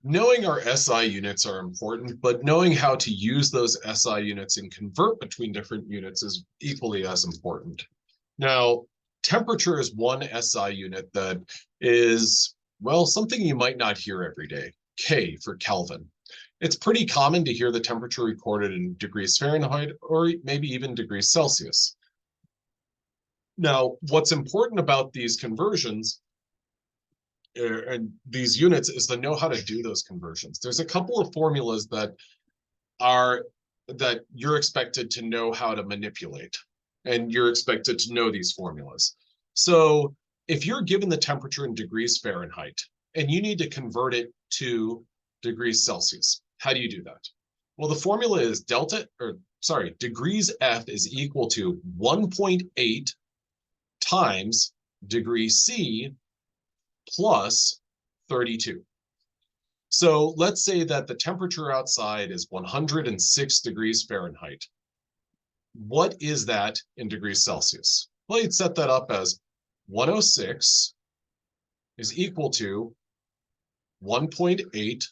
Knowing our SI units are important, but knowing how to use those SI units and convert between different units is equally as important. Now, temperature is one SI unit that is, well, something you might not hear every day. K for Kelvin. It's pretty common to hear the temperature recorded in degrees Fahrenheit or maybe even degrees Celsius. Now, what's important about these conversions and these units is to know how to do those conversions. There's a couple of formulas that you're expected to know how to manipulate, and you're expected to know these formulas. So if you're given the temperature in degrees Fahrenheit and you need to convert it to degrees Celsius, how do you do that? Well, the formula is degrees F is equal to 1.8 times degree C plus 32. So let's say that the temperature outside is 106 degrees Fahrenheit. What is that in degrees Celsius? Well, you'd set that up as 106 is equal to 1.8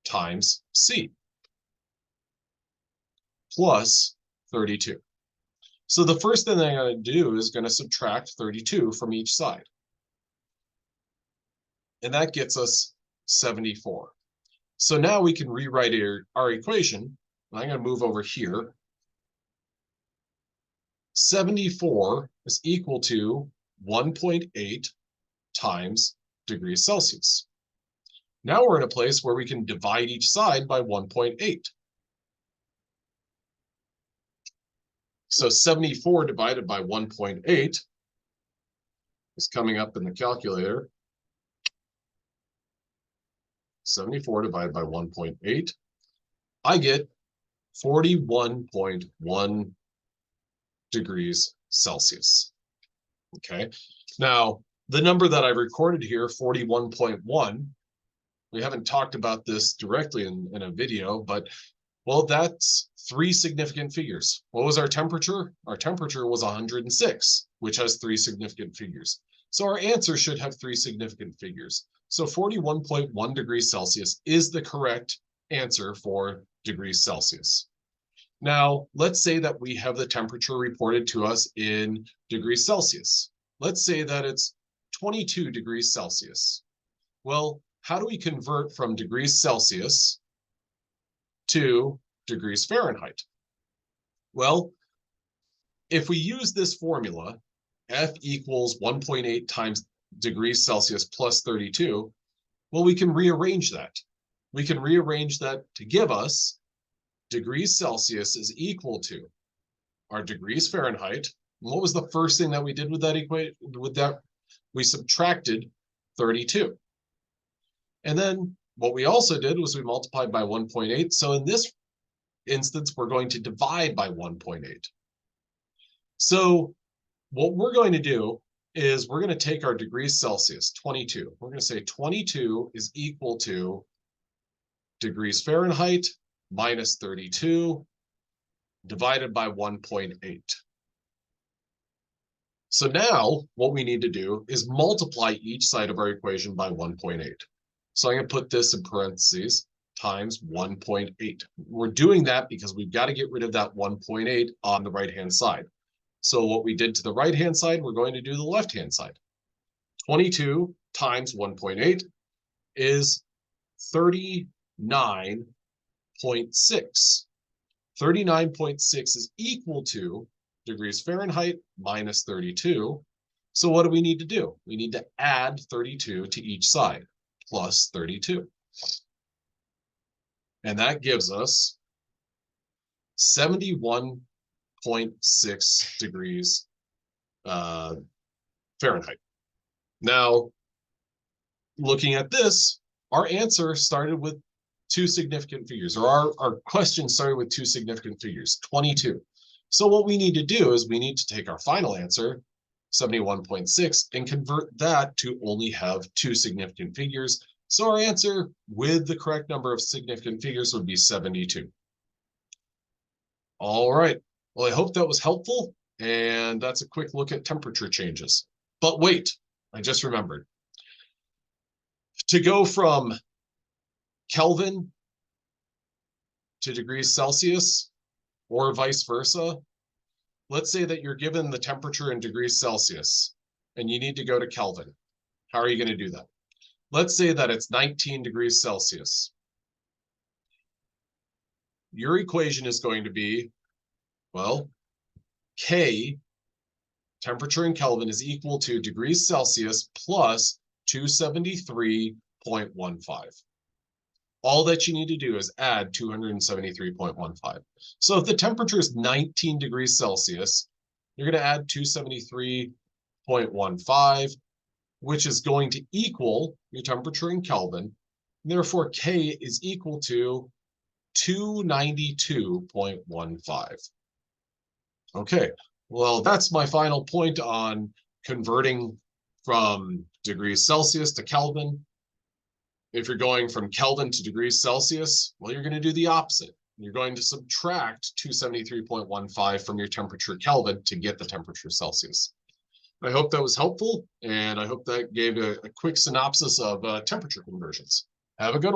times C plus 32. So the first thing I'm going to do is going to subtract 32 from each side. And that gets us 74. So now we can rewrite our equation. I'm going to move over here. 74 is equal to 1.8 times degrees Celsius. Now we're in a place where we can divide each side by 1.8. So 74 divided by 1.8 is coming up in the calculator. 74 divided by 1.8, I get 41.1 degrees Celsius. Okay, now the number that I recorded here, 41.1, we haven't talked about this directly in a video, but well, that's three significant figures. What was our temperature? Our temperature was 106, which has three significant figures. So our answer should have three significant figures. So 41.1 degrees Celsius is the correct answer for degrees Celsius. Now, let's say that we have the temperature reported to us in degrees Celsius. Let's say that it's 22 degrees Celsius. Well, how do we convert from degrees Celsius to degrees Fahrenheit? Well, if we use this formula, F equals 1.8 times degrees Celsius plus 32, well, we can rearrange that. We can rearrange that to give us degrees Celsius is equal to our degrees Fahrenheit. And what was the first thing that we did with that equation? We subtracted 32. And then what we also did was we multiplied by 1.8. So in this instance, we're going to divide by 1.8. So what we're going to do is we're going to take our degrees Celsius, 22. We're going to say 22 is equal to degrees Fahrenheit minus 32 divided by 1.8. So now what we need to do is multiply each side of our equation by 1.8. So I'm going to put this in parentheses times 1.8. We're doing that because we've got to get rid of that 1.8 on the right-hand side. So what we did to the right-hand side, we're going to do the left-hand side. 22 times 1.8 is 39.6. 39.6 is equal to degrees Fahrenheit minus 32. So what do we need to do? We need to add 32 to each side, plus 32. And that gives us 71.6 degrees Fahrenheit. Now, looking at this, our answer started with two significant figures, or our question started with two significant figures, 22. So what we need to do is we need to take our final answer, 71.6, and convert that to only have two significant figures. So our answer with the correct number of significant figures would be 72. All right. Well, I hope that was helpful. And that's a quick look at temperature changes. But wait, I just remembered. To go from Kelvin to degrees Celsius, or vice versa. Let's say that you're given the temperature in degrees Celsius and you need to go to Kelvin. How are you going to do that? Let's say that it's 19 degrees Celsius. Your equation is going to be, well, K, temperature in Kelvin, is equal to degrees Celsius plus 273.15. All that you need to do is add 273.15. So if the temperature is 19 degrees Celsius, you're going to add 273.15, which is going to equal your temperature in Kelvin. Therefore, K is equal to 292.15. Okay, well, that's my final point on converting from degrees Celsius to Kelvin. If you're going from Kelvin to degrees Celsius, well, you're going to do the opposite. You're going to subtract 273.15 from your temperature Kelvin to get the temperature Celsius. I hope that was helpful, and I hope that gave a quick synopsis of temperature conversions. Have a good one.